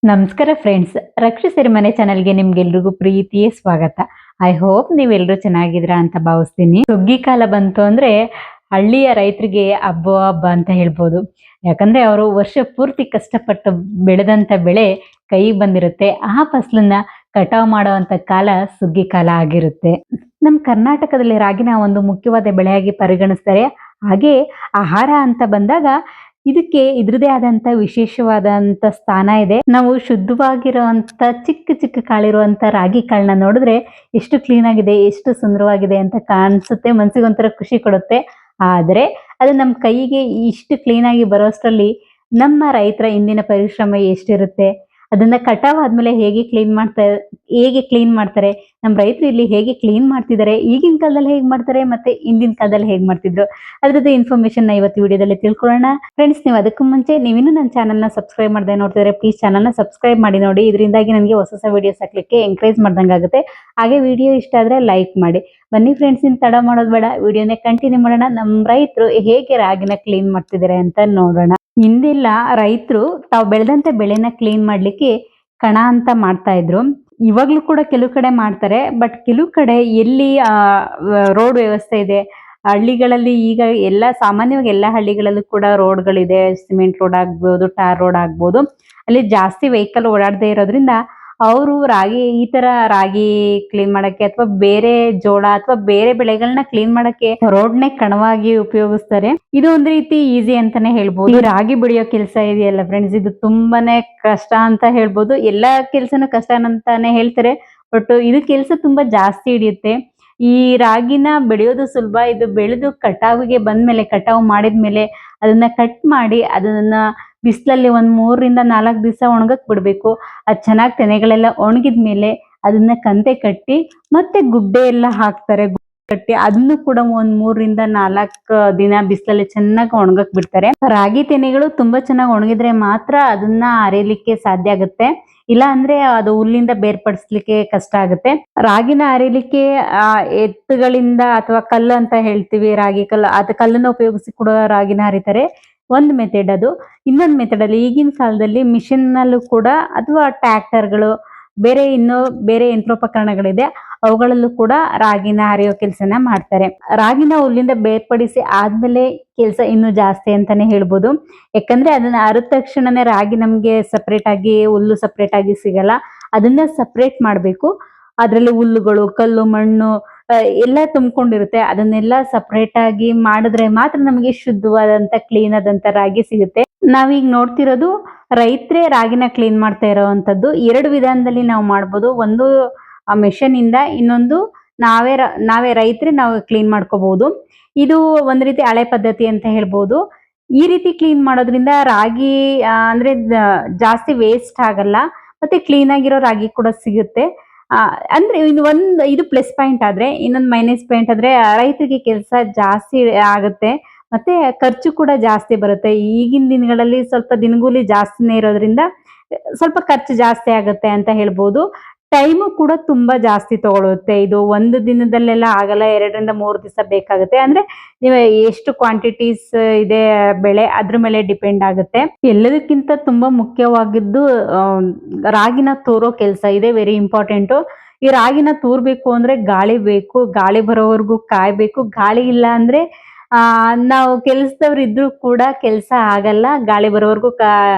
ನಮಸ್ಕಾರ ಫ್ರೆಂಡ್ಸ್, ರಕ್ಷಿಸಿರಿ ಮನೆ ಚಾನೆಲ್ಗೆ ನಿಮ್ಗೆಲ್ರಿಗೂ ಪ್ರೀತಿಯ ಸ್ವಾಗತ. ಐ ಹೋಪ್ ನೀವೆಲ್ಲರೂ ಚೆನ್ನಾಗಿದ್ದೀರಾ ಅಂತ ಭಾವಿಸ್ತೀನಿ. ಸುಗ್ಗಿ ಕಾಲ ಬಂತು ಅಂದ್ರೆ ಹಳ್ಳಿಯ ರೈತರಿಗೆ ಹಬ್ಬ ಹಬ್ಬ ಅಂತ ಹೇಳ್ಬೋದು. ಯಾಕಂದ್ರೆ ಅವರು ವರ್ಷ ಪೂರ್ತಿ ಕಷ್ಟಪಟ್ಟು ಬೆಳೆದಂತ ಬೆಳೆ ಕೈ ಬಂದಿರುತ್ತೆ. ಆ ಫಸಲನ್ನ ಕಟಾವ್ ಮಾಡುವಂತ ಕಾಲ ಸುಗ್ಗಿ ಕಾಲ ಆಗಿರುತ್ತೆ. ನಮ್ಮ ಕರ್ನಾಟಕದಲ್ಲಿ ರಾಗಿನ ಒಂದು ಮುಖ್ಯವಾದ ಬೆಳೆಯಾಗಿ ಪರಿಗಣಿಸ್ತಾರೆ. ಹಾಗೆ ಆಹಾರ ಅಂತ ಬಂದಾಗ ಇದಕ್ಕೆ ಇದ್ರದೇ ಆದಂತ ವಿಶೇಷವಾದಂತ ಸ್ಥಾನ ಇದೆ. ನಾವು ಶುದ್ಧವಾಗಿರುವಂತ ಚಿಕ್ಕ ಚಿಕ್ಕ ಕಾಳಿರುವಂತ ರಾಗಿ ಕಾಳನ್ನ ನೋಡಿದ್ರೆ ಎಷ್ಟು ಕ್ಲೀನ್ ಆಗಿದೆ, ಎಷ್ಟು ಸುಂದರವಾಗಿದೆ ಅಂತ ಕಾಣಿಸುತ್ತೆ. ಮನ್ಸಿಗೆ ಒಂಥರ ಖುಷಿ ಕೊಡುತ್ತೆ. ಆದ್ರೆ ಅದು ನಮ್ಮ ಕೈಗೆ ಇಷ್ಟು ಕ್ಲೀನ್ ಆಗಿ ಬರೋಷ್ಟರಲ್ಲಿ ನಮ್ಮ ರೈತರ ಇಂದಿನ ಪರಿಶ್ರಮ ಎಷ್ಟಿರುತ್ತೆ, ಅದನ್ನ ಕಟಾವ್ ಆದ್ಮೇಲೆ ಹೇಗೆ ಕ್ಲೀನ್ ಮಾಡ್ತಾರೆ, ನಮ್ಮ ರೈತರು ಇಲ್ಲಿ ಹೇಗೆ ಕ್ಲೀನ್ ಮಾಡ್ತಿದ್ದಾರೆ, ಈಗಿನ ಕಾಲದಲ್ಲಿ ಹೇಗೆ ಮಾಡ್ತಾರೆ ಮತ್ತೆ ಹಿಂದಿನ ಕಾಲದಲ್ಲಿ ಹೇಗೆ ಮಾಡ್ತಿದ್ರು, ಅದ್ರದ್ದು ಇನ್ಫಾರ್ಮೇಶನ್ ಇವತ್ತು ವಿಡಿಯೋದಲ್ಲಿ ತಿಳ್ಕೊಳ್ಳೋಣ. ಫ್ರೆಂಡ್ಸ್, ನೀವು ಅದಕ್ಕೂ ಮುಂಚೆ ನೀವಿನ್ನೂ ನನ್ನ ಚಾನಲ್ನ ಸಬ್ಸ್ಕ್ರೈಬ್ ಮಾಡದೆ ನೋಡ್ತಿದ್ರೆ ಪ್ಲೀಸ್ ಚಾನಲ್ನ ಸಬ್ಸ್ಕ್ರೈಬ್ ಮಾಡಿ ನೋಡಿ. ಇದರಿಂದಾಗಿ ನನಗೆ ಹೊಸ ಹೊಸ ವಿಡಿಯೋಸ್ ಹಾಕ್ಲಿಕ್ಕೆ ಎಂಕರೇಜ್ ಮಾಡ್ದಂಗೆ ಆಗುತ್ತೆ. ಹಾಗೆ ವಿಡಿಯೋ ಇಷ್ಟ ಆದ್ರೆ ಲೈಕ್ ಮಾಡಿ. ಬನ್ನಿ ಫ್ರೆಂಡ್ಸ್, ಇನ್ ತಡ ಮಾಡೋದು ಬೇಡ, ವಿಡಿಯೋನೇ ಕಂಟಿನ್ಯೂ ಮಾಡೋಣ. ನಮ್ಮ ರೈತರು ಹೇಗೆ ರಾಗಿನ ಕ್ಲೀನ್ ಮಾಡ್ತಿದ್ದಾರೆ ಅಂತ ನೋಡೋಣ. ಹಿಂದೆಲ್ಲ ರೈತರು ತಾವು ಬೆಳೆದಂತ ಬೆಳೆನ ಕ್ಲೀನ್ ಮಾಡ್ಲಿಕ್ಕೆ ಕಣ ಅಂತ ಮಾಡ್ತಾ ಇದ್ರು. ಇವಾಗ್ಲೂ ಕೂಡ ಕೆಲವು ಕಡೆ ಮಾಡ್ತಾರೆ. ಬಟ್ ಕೆಲವು ಕಡೆ ಎಲ್ಲಿ ರೋಡ್ ವ್ಯವಸ್ಥೆ ಇದೆ, ಹಳ್ಳಿಗಳಲ್ಲಿ ಈಗ ಎಲ್ಲ ಸಾಮಾನ್ಯವಾಗಿ ಎಲ್ಲ ಹಳ್ಳಿಗಳಲ್ಲೂ ಕೂಡ ರೋಡ್ಗಳಿದೆ. ಸಿಮೆಂಟ್ ರೋಡ್ ಆಗ್ಬೋದು, ಟಾರ್ ರೋಡ್ ಆಗ್ಬೋದು. ಅಲ್ಲಿ ಜಾಸ್ತಿ ವೆಹಿಕಲ್ ಓಡಾಡದೇ ಇರೋದ್ರಿಂದ ಅವರು ಈ ತರ ರಾಗಿ ಕ್ಲೀನ್ ಮಾಡಕ್ಕೆ ಅಥವಾ ಬೇರೆ ಜೋಳ ಅಥವಾ ಬೇರೆ ಬೆಳೆಗಳನ್ನ ಕ್ಲೀನ್ ಮಾಡಕ್ಕೆ ರೋಡ್ನೇ ಕಣವಾಗಿ ಉಪಯೋಗಿಸ್ತಾರೆ. ಇದು ಒಂದ್ ರೀತಿ ಈಸಿ ಅಂತಾನೆ ಹೇಳ್ಬೋದು. ಈ ರಾಗಿ ಬೆಳೆಯೋ ಕೆಲಸ ಇದೆಯಲ್ಲ ಫ್ರೆಂಡ್ಸ್, ಇದು ತುಂಬಾನೇ ಕಷ್ಟ ಅಂತ ಹೇಳ್ಬೋದು. ಎಲ್ಲಾ ಕೆಲ್ಸನೂ ಕಷ್ಟ ಅಂತಾನೆ ಹೇಳ್ತಾರೆ. ಬಟ್ ಇದು ಕೆಲಸ ತುಂಬಾ ಜಾಸ್ತಿ ಹಿಡಿಯುತ್ತೆ. ಈ ರಾಗಿನ ಬೆಳೆಯೋದು ಸುಲಭ. ಇದು ಬೆಳೆದು ಕಟಾವು ಮಾಡಿದ್ಮೇಲೆ ಅದನ್ನ ಕಟ್ ಮಾಡಿ ಅದನ್ನ ಬಿಸಿಲಲ್ಲಿ ಒಂದ್ 3 ರಿಂದ 4 ದಿವಸ ಒಣಗಕ್ ಬಿಡ್ಬೇಕು. ಅದ್ ಚೆನ್ನಾಗಿ ತೆನೆಗಳೆಲ್ಲ ಒಣಗಿದ್ಮೇಲೆ ಅದನ್ನ ಕಂತೆ ಕಟ್ಟಿ ಮತ್ತೆ ಗುಡ್ಡೆ ಎಲ್ಲ ಹಾಕ್ತಾರೆ. ಕಟ್ಟಿ ಅದನ್ನು ಕೂಡ ಒಂದ್ 3 ರಿಂದ 4 ದಿನ ಬಿಸಿಲಲ್ಲಿ ಚೆನ್ನಾಗಿ ಒಣಗಕ್ ಬಿಡ್ತಾರೆ. ರಾಗಿ ತೆನೆಗಳು ತುಂಬಾ ಚೆನ್ನಾಗಿ ಒಣಗಿದ್ರೆ ಮಾತ್ರ ಅದನ್ನ ಅರಿಲಿಕ್ಕೆ ಸಾಧ್ಯ ಆಗುತ್ತೆ. ಇಲ್ಲ ಅಂದ್ರೆ ಅದು ಹುಲ್ಲಿಂದ ಬೇರ್ಪಡಿಸ್ಲಿಕ್ಕೆ ಕಷ್ಟ ಆಗುತ್ತೆ. ರಾಗಿನ ಅರಿಲಿಕ್ಕೆ ಎತ್ತುಗಳಿಂದ ಅಥವಾ ಕಲ್ಲು ಅಂತ ಹೇಳ್ತೀವಿ, ರಾಗಿ ಕಲ್ಲು, ಅದ ಕಲ್ಲನ್ನ ಉಪಯೋಗಿಸಿ ಕೂಡ ರಾಗಿನ ಹರಿತಾರೆ. ಒಂದು ಮೆಥಡ್ ಅದು. ಇನ್ನೊಂದು ಮೆಥಡ್ ಅಲ್ಲಿ ಈಗಿನ ಕಾಲದಲ್ಲಿ ಮಿಷಿನ್ ನಲ್ಲೂ ಕೂಡ ಅಥವಾ ಟ್ರ್ಯಾಕ್ಟರ್ಗಳು ಬೇರೆ ಯಂತ್ರೋಪಕರಣಗಳಿದೆ, ಅವುಗಳಲ್ಲೂ ಕೂಡ ರಾಗಿನ ಹರಿಯೋ ಕೆಲಸನ ಮಾಡ್ತಾರೆ. ರಾಗಿನ ಹುಲ್ಲಿಂದ ಬೇರ್ಪಡಿಸಿ ಆದ್ಮೇಲೆ ಕೆಲಸ ಇನ್ನೂ ಜಾಸ್ತಿ ಅಂತಾನೆ ಹೇಳ್ಬೋದು. ಯಾಕಂದ್ರೆ ಅದನ್ನ ಅರಿದ ತಕ್ಷಣನೇ ರಾಗಿ ನಮ್ಗೆ ಸಪರೇಟ್ ಆಗಿ ಹುಲ್ಲು ಸಪರೇಟ್ ಆಗಿ ಸಿಗಲ್ಲ. ಅದನ್ನ ಸಪರೇಟ್ ಮಾಡ್ಬೇಕು. ಅದ್ರಲ್ಲಿ ಹುಲ್ಲುಗಳು, ಕಲ್ಲು, ಮಣ್ಣು ಎಲ್ಲ ತುಂಬಿಕೊಂಡಿರುತ್ತೆ. ಅದನ್ನೆಲ್ಲ ಸಪರೇಟ್ ಆಗಿ ಮಾಡಿದ್ರೆ ಮಾತ್ರ ನಮಗೆ ಶುದ್ಧವಾದಂತ ಕ್ಲೀನ್ ಆದಂತ ರಾಗಿ ಸಿಗುತ್ತೆ. ನಾವೀಗ ನೋಡ್ತಿರೋದು ರೈತರೇ ರಾಗಿನ ಕ್ಲೀನ್ ಮಾಡ್ತಾ ಇರೋವಂಥದ್ದು. 2 ವಿಧಾನದಲ್ಲಿ ನಾವು ಮಾಡ್ಬೋದು. ಒಂದು ಮೆಷಿನ್ ಇಂದ, ಇನ್ನೊಂದು ನಾವೇ ರೈತರೇ ನಾವು ಕ್ಲೀನ್ ಮಾಡ್ಕೋಬಹುದು. ಇದು ಒಂದ್ ರೀತಿ ಹಳೆ ಪದ್ಧತಿ ಅಂತ ಹೇಳ್ಬೋದು. ಈ ರೀತಿ ಕ್ಲೀನ್ ಮಾಡೋದ್ರಿಂದ ರಾಗಿ ಅಂದ್ರೆ ಜಾಸ್ತಿ ವೇಸ್ಟ್ ಆಗಲ್ಲ, ಮತ್ತೆ ಕ್ಲೀನ್ ಆಗಿರೋ ರಾಗಿ ಕೂಡ ಸಿಗುತ್ತೆ. ಅಂದ್ರೆ ಇದು ಪ್ಲಸ್ ಪಾಯಿಂಟ್ ಆದ್ರೆ, ಇನ್ನೊಂದು ಮೈನಸ್ ಪಾಯಿಂಟ್ ಆದ್ರೆ ರೈತರಿಗೆ ಕೆಲಸ ಜಾಸ್ತಿ ಆಗುತ್ತೆ. ಮತ್ತೆ ಖರ್ಚು ಕೂಡ ಜಾಸ್ತಿ ಬರುತ್ತೆ. ಈಗಿನ ದಿನಗಳಲ್ಲಿ ಸ್ವಲ್ಪ ದಿನಗೂಲಿ ಜಾಸ್ತಿನೇ ಇರೋದ್ರಿಂದ ಸ್ವಲ್ಪ ಖರ್ಚು ಜಾಸ್ತಿ ಆಗುತ್ತೆ ಅಂತ ಹೇಳ್ಬೋದು. ಟೈಮು ಕೂಡ ತುಂಬಾ ಜಾಸ್ತಿ ತಗೊಳುತ್ತೆ. ಇದು ಒಂದು ದಿನದಲ್ಲೆಲ್ಲ ಆಗಲ್ಲ, 2 ರಿಂದ 3 ದಿವಸ ಬೇಕಾಗುತ್ತೆ. ಅಂದ್ರೆ ನೀವು ಎಷ್ಟು ಕ್ವಾಂಟಿಟೀಸ್ ಇದೆ ಬೆಳೆ, ಅದ್ರ ಮೇಲೆ ಡಿಪೆಂಡ್ ಆಗುತ್ತೆ. ಎಲ್ಲದಕ್ಕಿಂತ ತುಂಬಾ ಮುಖ್ಯವಾಗಿದ್ದು ರಾಗಿನ ತೂರೋ ಕೆಲಸ ಇದೆ, ವೆರಿ ಇಂಪಾರ್ಟೆಂಟ್. ಈ ರಾಗಿನ ತೂರ್ಬೇಕು ಅಂದ್ರೆ ಗಾಳಿ ಬೇಕು. ಗಾಳಿ ಬರೋವರೆಗೂ ಕಾಯ್ಬೇಕು. ಗಾಳಿ ಇಲ್ಲ ಅಂದ್ರೆ ನಾವು ಕೆಲಸದವ್ರು ಇದ್ರೂ ಕೂಡ ಕೆಲಸ ಆಗಲ್ಲ. ಗಾಳಿ ಬರೋವರೆಗೂ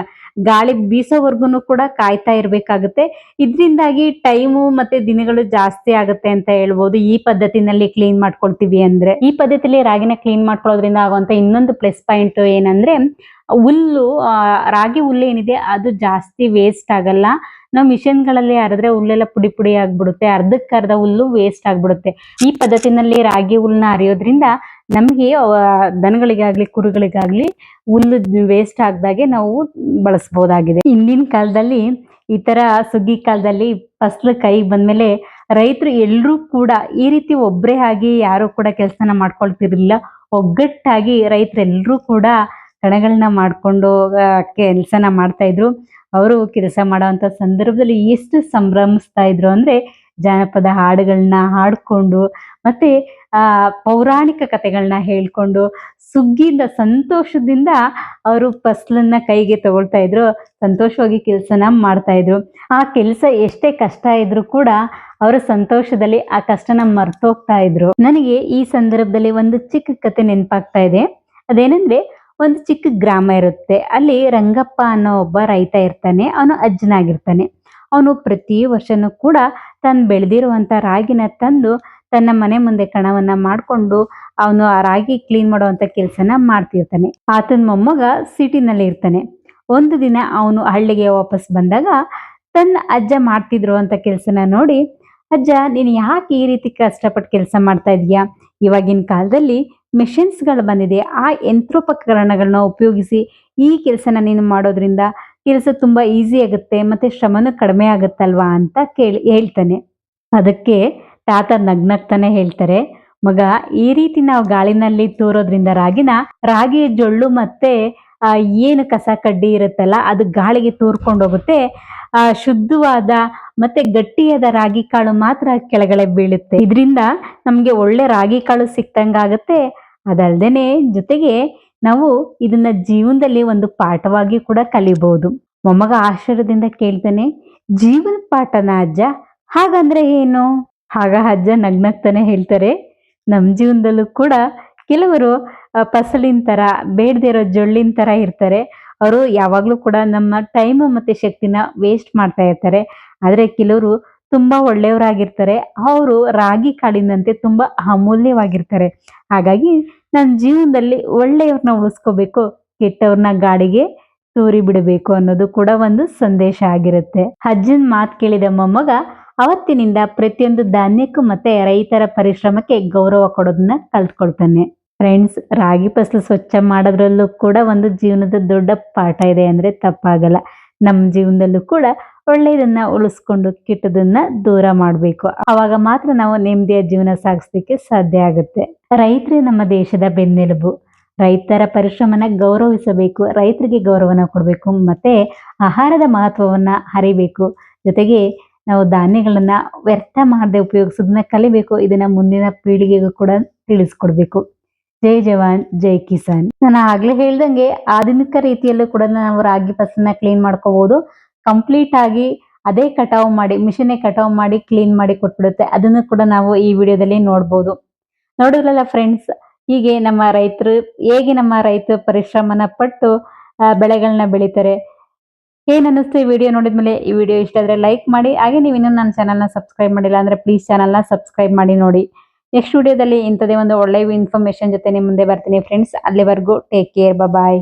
ಗಾಳಿ ಬೀಸೋವರೆಗೂ ಕೂಡ ಕಾಯ್ತಾ ಇರ್ಬೇಕಾಗುತ್ತೆ. ಇದರಿಂದಾಗಿ ಟೈಮು ಮತ್ತೆ ದಿನಗಳು ಜಾಸ್ತಿ ಆಗುತ್ತೆ ಅಂತ ಹೇಳ್ಬೋದು. ಈ ಪದ್ಧತಿನಲ್ಲಿ ಕ್ಲೀನ್ ಮಾಡ್ಕೊಳ್ತೀವಿ ಅಂದ್ರೆ, ಈ ಪದ್ಧತಿಯಲ್ಲಿ ರಾಗಿನ ಕ್ಲೀನ್ ಮಾಡ್ಕೊಳ್ಳೋದ್ರಿಂದ ಆಗುವಂತ ಇನ್ನೊಂದು ಪ್ಲಸ್ ಪಾಯಿಂಟ್ ಏನಂದ್ರೆ, ಹುಲ್ಲು ರಾಗಿ ಹುಲ್ಲು ಏನಿದೆ ಅದು ಜಾಸ್ತಿ ವೇಸ್ಟ್ ಆಗಲ್ಲ. ನಾವು ಮಿಷನ್ಗಳಲ್ಲಿ ಹರಿದ್ರೆ ಹುಲ್ಲೆಲ್ಲ ಪುಡಿ ಪುಡಿ ಆಗ್ಬಿಡುತ್ತೆ. ಅರ್ಧಕ್ಕರ್ಧ ಹುಲ್ಲು ವೇಸ್ಟ್ ಆಗ್ಬಿಡುತ್ತೆ. ಈ ಪದ್ಧತಿನಲ್ಲಿ ರಾಗಿ ಹುಲ್ಲನ್ನ ಹರಿಯೋದ್ರಿಂದ ನಮ್ಗೆ ದನಗಳಿಗಾಗ್ಲಿ ಕುರಿಗಳಿಗಾಗ್ಲಿ ಹುಲ್ಲು ವೇಸ್ಟ್ ಆಗ್ದಾಗೆ ನಾವು ಬಳಸಬಹುದಾಗಿದೆ. ಹಿಂದಿನ ಕಾಲದಲ್ಲಿ ಈ ತರ ಸುಗ್ಗಿ ಕಾಲದಲ್ಲಿ ಫಸಲು ಕೈ ಬಂದ್ಮೇಲೆ ರೈತರು ಎಲ್ರೂ ಕೂಡ ಈ ರೀತಿ ಒಬ್ರೇ ಆಗಿ ಯಾರು ಕೂಡ ಕೆಲಸನ ಮಾಡ್ಕೊಳ್ತಿರ್ಲಿಲ್ಲ. ಒಗ್ಗಟ್ಟಾಗಿ ರೈತರೆಲ್ಲರೂ ಕೂಡ ಕಣಗಳನ್ನ ಮಾಡ್ಕೊಂಡು ಕೆಲಸನ ಮಾಡ್ತಾ ಇದ್ರು. ಅವರು ಕೆಲಸ ಮಾಡೋಂಥ ಸಂದರ್ಭದಲ್ಲಿ ಎಷ್ಟು ಸಂಭ್ರಮಿಸ್ತಾ ಇದ್ರು ಅಂದ್ರೆ, ಜಾನಪದ ಹಾಡುಗಳನ್ನ ಹಾಡ್ಕೊಂಡು ಮತ್ತೆ ಪೌರಾಣಿಕ ಕಥೆಗಳನ್ನ ಹೇಳ್ಕೊಂಡು ಸುಗ್ಗಿಯಿಂದ ಸಂತೋಷದಿಂದ ಅವರು ಫಸಲನ್ನ ಕೈಗೆ ತಗೊಳ್ತಾ ಇದ್ರು, ಸಂತೋಷವಾಗಿ ಕೆಲಸನ ಮಾಡ್ತಾ ಇದ್ರು. ಆ ಕೆಲಸ ಎಷ್ಟೇ ಕಷ್ಟ ಇದ್ರು ಕೂಡ ಅವರ ಸಂತೋಷದಲ್ಲಿ ಆ ಕಷ್ಟನ ಮರ್ತೋಗ್ತಾ ಇದ್ರು. ನನಗೆ ಈ ಸಂದರ್ಭದಲ್ಲಿ ಒಂದು ಚಿಕ್ಕ ಕತೆ ನೆನಪಾಗ್ತಾ ಇದೆ. ಅದೇನಂದ್ರೆ, ಒಂದು ಚಿಕ್ಕ ಗ್ರಾಮ ಇರುತ್ತೆ. ಅಲ್ಲಿ ರಂಗಪ್ಪ ಅನ್ನೋ ಒಬ್ಬ ರೈತ ಇರ್ತಾನೆ. ಅವನು ಅಜ್ಜನಾಗಿರ್ತಾನೆ. ಅವನು ಪ್ರತಿ ವರ್ಷನೂ ಕೂಡ ತಾನು ಬೆಳೆದಿರುವಂತ ರಾಗಿನ ತಂದು ತನ್ನ ಮನೆ ಮುಂದೆ ಕಣವನ್ನ ಮಾಡ್ಕೊಂಡು ಅವನು ಆ ರಾಗಿ ಕ್ಲೀನ್ ಮಾಡುವಂತ ಕೆಲಸನ ಮಾಡ್ತಿರ್ತಾನೆ. ಆತನ ಮೊಮ್ಮಗ ಸಿಟಿನಲ್ಲಿ ಇರ್ತಾನೆ. ಒಂದು ದಿನ ಅವನು ಹಳ್ಳಿಗೆ ವಾಪಸ್ ಬಂದಾಗ ತನ್ನ ಅಜ್ಜ ಮಾಡ್ತಿದ್ರು ಅಂತ ಕೆಲಸನ ನೋಡಿ, ಅಜ್ಜ, ನೀನು ಯಾಕೆ ಈ ರೀತಿ ಕಷ್ಟಪಟ್ಟು ಕೆಲಸ ಮಾಡ್ತಾ ಇದೀಯಾ? ಇವಾಗಿನ ಕಾಲದಲ್ಲಿ ಮೆಷಿನ್ಸ್ಗಳು ಬಂದಿದೆ. ಆ ಯಂತ್ರೋಪಕರಣಗಳನ್ನ ಉಪಯೋಗಿಸಿ ಈ ಕೆಲಸನ ನೀನು ಮಾಡೋದ್ರಿಂದ ಕೆಲಸ ತುಂಬಾ ಈಸಿ ಆಗುತ್ತೆ, ಮತ್ತೆ ಶ್ರಮನೂ ಕಡಿಮೆ ಆಗುತ್ತಲ್ವಾ ಅಂತ ಹೇಳ್ತಾನೆ. ಅದಕ್ಕೆ ತಾತ ನಗ್ನಗ್ತಾನೆ ಹೇಳ್ತಾರೆ, ಮಗ, ಈ ರೀತಿ ನಾವು ಗಾಳಿನಲ್ಲಿ ತೂರೋದ್ರಿಂದ ರಾಗಿಯ ಜೊಳ್ಳು ಮತ್ತೆ ಏನು ಕಸ ಕಡ್ಡಿ ಇರುತ್ತಲ್ಲ ಅದು ಗಾಳಿಗೆ ತೂರ್ಕೊಂಡು ಹೋಗುತ್ತೆ. ಶುದ್ಧವಾದ ಮತ್ತೆ ಗಟ್ಟಿಯಾದ ರಾಗಿ ಕಾಳು ಮಾತ್ರ ಕೆಳಗಡೆ ಬೀಳುತ್ತೆ. ಇದರಿಂದ ನಮ್ಗೆ ಒಳ್ಳೆ ರಾಗಿ ಕಾಳು ಸಿಕ್ತಂಗಾಗುತ್ತೆ. ಅದಲ್ದೇನೆ ಜೊತೆಗೆ ನಾವು ಇದನ್ನ ಜೀವನದಲ್ಲಿ ಒಂದು ಪಾಠವಾಗಿ ಕೂಡ ಕಲಿಬಹುದು. ಮೊಮ್ಮಗ ಆಶ್ಚರ್ಯದಿಂದ ಕೇಳ್ತಾನೆ, ಜೀವನ ಪಾಠನ ಅಜ್ಜ? ಹಾಗಂದ್ರೆ ಏನು? ಆಗ ಅಜ್ಜ ನಗ್ನಗ್ತಾನೆ ಹೇಳ್ತಾರೆ, ನಮ್ ಜೀವನದಲ್ಲೂ ಕೂಡ ಕೆಲವರು ಫಸಲಿನ ತರ, ಬೇಡದೇ ಇರೋ ಜೊಳ್ಳಿನ ತರ ಇರ್ತಾರೆ. ಅವರು ಯಾವಾಗ್ಲೂ ಕೂಡ ನಮ್ಮ ಟೈಮು ಮತ್ತೆ ಶಕ್ತಿನ ವೇಸ್ಟ್ ಮಾಡ್ತಾ ಇರ್ತಾರೆ. ಆದ್ರೆ ಕೆಲವರು ತುಂಬಾ ಒಳ್ಳೆಯವರಾಗಿರ್ತಾರೆ. ಅವರು ರಾಗಿ ಕಾಳಿನಂತೆ ತುಂಬಾ ಅಮೂಲ್ಯವಾಗಿರ್ತಾರೆ. ಹಾಗಾಗಿ ನನ್ನ ಜೀವನದಲ್ಲಿ ಒಳ್ಳೆಯವ್ರನ್ನ ಉಳಿಸ್ಕೋಬೇಕು, ಕೆಟ್ಟವ್ರನ್ನ ಗಾಡಿಗೆ ತೂರಿ ಬಿಡಬೇಕು ಅನ್ನೋದು ಕೂಡ ಒಂದು ಸಂದೇಶ ಆಗಿರುತ್ತೆ. ಅಜ್ಜನ್ ಮಾತು ಕೇಳಿದ ಮೊಮ್ಮಗ ಅವತ್ತಿನಿಂದ ಪ್ರತಿಯೊಂದು ಧಾನ್ಯಕ್ಕೂ ಮತ್ತೆ ರೈತರ ಪರಿಶ್ರಮಕ್ಕೆ ಗೌರವ ಕೊಡೋದನ್ನ ಕಲ್ತ್ಕೊಳ್ತಾನೆ. ಫ್ರೆಂಡ್ಸ್, ರಾಗಿ ಫಸಲು ಸ್ವಚ್ಛ ಮಾಡೋದ್ರಲ್ಲೂ ಕೂಡ ಒಂದು ಜೀವನದ ದೊಡ್ಡ ಪಾಠ ಇದೆ ಅಂದ್ರೆ ತಪ್ಪಾಗಲ್ಲ. ನಮ್ಮ ಜೀವನದಲ್ಲೂ ಕೂಡ ಒಳ್ಳೆಯದನ್ನ ಉಳಿಸ್ಕೊಂಡು ಕೆಟ್ಟದನ್ನ ದೂರ ಮಾಡಬೇಕು. ಅವಾಗ ಮಾತ್ರ ನಾವು ನೆಮ್ಮದಿಯ ಜೀವನ ಸಾಗಿಸ್ಲಿಕ್ಕೆ ಸಾಧ್ಯ ಆಗುತ್ತೆ. ರೈತರು ನಮ್ಮ ದೇಶದ ಬೆನ್ನೆಲುಬು. ರೈತರ ಪರಿಶ್ರಮನ ಗೌರವಿಸಬೇಕು, ರೈತರಿಗೆ ಗೌರವನ ಕೊಡಬೇಕು, ಮತ್ತೆ ಆಹಾರದ ಮಹತ್ವವನ್ನ ಅರಿಬೇಕು. ಜೊತೆಗೆ ನಾವು ಧಾನ್ಯಗಳನ್ನ ವ್ಯರ್ಥ ಮಾಡದೆ ಉಪಯೋಗಿಸೋದನ್ನ ಕಲಿಬೇಕು. ಇದನ್ನ ಮುಂದಿನ ಪೀಳಿಗೆಗೂ ಕೂಡ ತಿಳಿಸ್ಕೊಡ್ಬೇಕು. ಜೈ ಜವಾನ್ ಜೈ ಕಿಸಾನ್. ನಾನು ಆಗ್ಲೇ ಹೇಳ್ದಂಗೆ ಆಧುನಿಕ ರೀತಿಯಲ್ಲೂ ಕೂಡ ನಾವು ರಾಗಿ ಫಸಲನ್ನ ಕ್ಲೀನ್ ಮಾಡ್ಕೋಬಹುದು. ಕಂಪ್ಲೀಟ್ ಆಗಿ ಅದೇ ಕಟಾವು ಮಾಡಿ, ಮಿಷಿನೇ ಕಟಾವು ಮಾಡಿ ಕ್ಲೀನ್ ಮಾಡಿ ಕೊಟ್ಬಿಡುತ್ತೆ. ಅದನ್ನು ಕೂಡ ನಾವು ಈ ವಿಡಿಯೋದಲ್ಲಿ ನೋಡ್ಬೋದು. ನೋಡಿದ್ರಲ್ಲ ಫ್ರೆಂಡ್ಸ್, ಹೀಗೆ ನಮ್ಮ ರೈತರು ಪರಿಶ್ರಮನ ಪಟ್ಟು ಬೆಳೆಗಳನ್ನ ಬೆಳಿತಾರೆ. ಏನ್ ಅನ್ನಿಸ್ತು ಈ ವಿಡಿಯೋ ನೋಡಿದ್ಮೇಲೆ? ಈ ವಿಡಿಯೋ ಇಷ್ಟ ಆದ್ರೆ ಲೈಕ್ ಮಾಡಿ. ಹಾಗೆ ನೀವು ಇನ್ನೂ ನನ್ನ ಚಾನಲ್ನ ಸಬ್ಸ್ಕ್ರೈಬ್ ಮಾಡಿಲ್ಲ ಅಂದ್ರೆ ಪ್ಲೀಸ್ ಚಾನಲ್ನ ಸಬ್ಸ್ಕ್ರೈಬ್ ಮಾಡಿ ನೋಡಿ. ನೆಕ್ಸ್ಟ್ ವಿಡಿಯೋದಲ್ಲಿ ಇಂಥದೇ ಒಂದು ಒಳ್ಳೆಯ ಇನ್ಫಾರ್ಮೇಶನ್ ಜೊತೆ ನಿಮ್ಮ ಮುಂದೆ ಬರ್ತೀನಿ ಫ್ರೆಂಡ್ಸ್. ಅಲ್ಲಿವರೆಗೂ ಟೇಕ್ ಕೇರ್, ಬಾಯ್.